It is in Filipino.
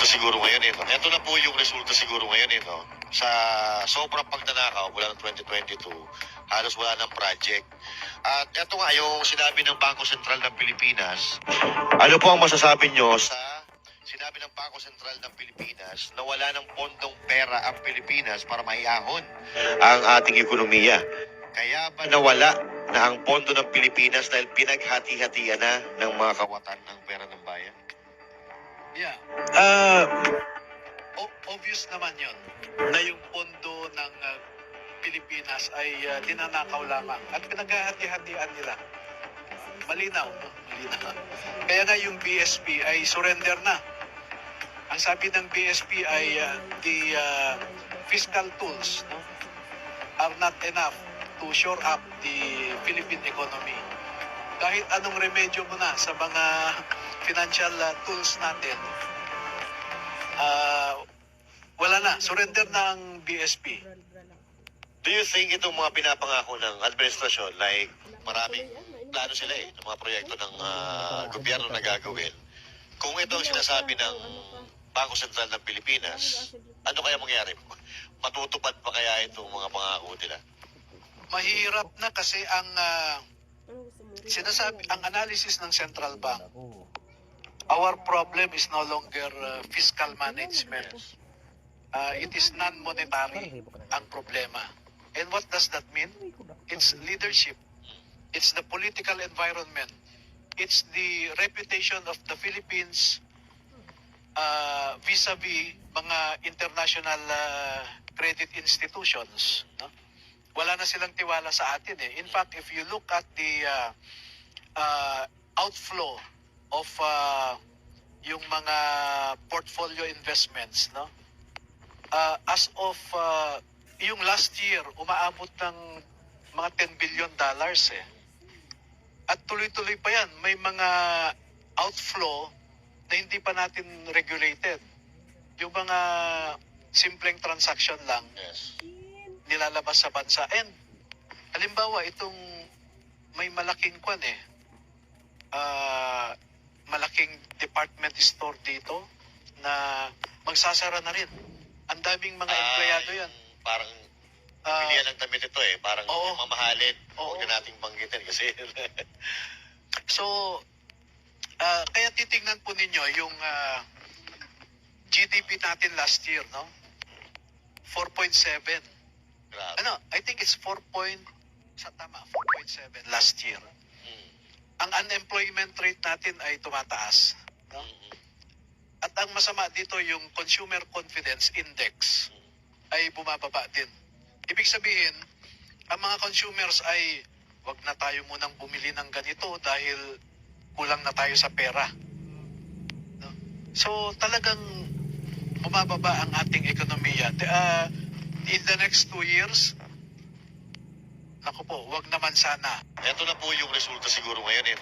resulta siguro ngayon eh. No? Ito na po yung resulta siguro ngayon eh. No? Sa sobrang pagnanakaw mula ng 2022, halos wala ng project. At ito nga yung sinabi ng Bangko Sentral ng Pilipinas. Ano po ang masasabi nyo sa sinabi ng Bangko Sentral ng Pilipinas na wala ng pondong pera ang Pilipinas para maihahon ang ating ekonomiya? Kaya ba nawala na ang pondo ng Pilipinas dahil pinaghati-hatian na ng mga kawatan ng pera ng bayan? Yeah. Obvious naman yon na yung pondo ng Pilipinas ay dinanakaw lamang at pinaghahati-hatian nila. Malinaw, no? Malinaw. Kaya nga yung BSP ay surrender na. Ang sabi ng BSP ay the fiscal tools, no, are not enough to shore up the Philippine economy. Kahit anong remedyo mo na sa mga financial tools natin, wala na. Surrender na ang BSP. Do you think itong mga pinapangako ng administrasyon, like maraming plano sila eh, ng mga proyekto ng gobyerno na gagawin, kung ito ang sinasabi ng Bangko Sentral ng Pilipinas, ano kaya mangyari? Matutupad pa kaya itong mga pangako nila? Mahirap na kasi ang sinasabi, ang analysis ng Central Bank, our problem is no longer fiscal management. It is non-monetary ang problema. And what does that mean? It's leadership. It's the political environment. It's the reputation of the Philippines vis-a-vis mga international credit institutions. No? Wala na silang tiwala sa atin eh. In fact, if you look at the outflow of yung mga portfolio investments, no? As of yung last year, umaabot ng mga $10 billion eh. At tuloy-tuloy pa yan. May mga outflow na hindi pa natin regulated. Yung mga simpleng transaction lang, Yes. nilalabas sa bansa. And halimbawa, itong may malaking kwan eh. Malaking department store dito na magsasara na rin. Ang daming mga empleyado yan. Parang pilihan ng damit ito eh. Parang oo. mamahalin. Oo. Huwag na nating banggitin kasi So, kaya titingnan po ninyo yung GDP natin last year, no? 4.7. grabe. I think it's 4.7 last year. Ang unemployment rate natin ay tumataas. No? At ang masama dito, yung consumer confidence index ay bumababa din. Ibig sabihin, ang mga consumers ay wag na tayo munang bumili ng ganito dahil kulang na tayo sa pera. No? So talagang bumababa ang ating ekonomiya. In the next 2 years, naku po, wag naman sana. Ito na po yung resulta siguro ngayon eh.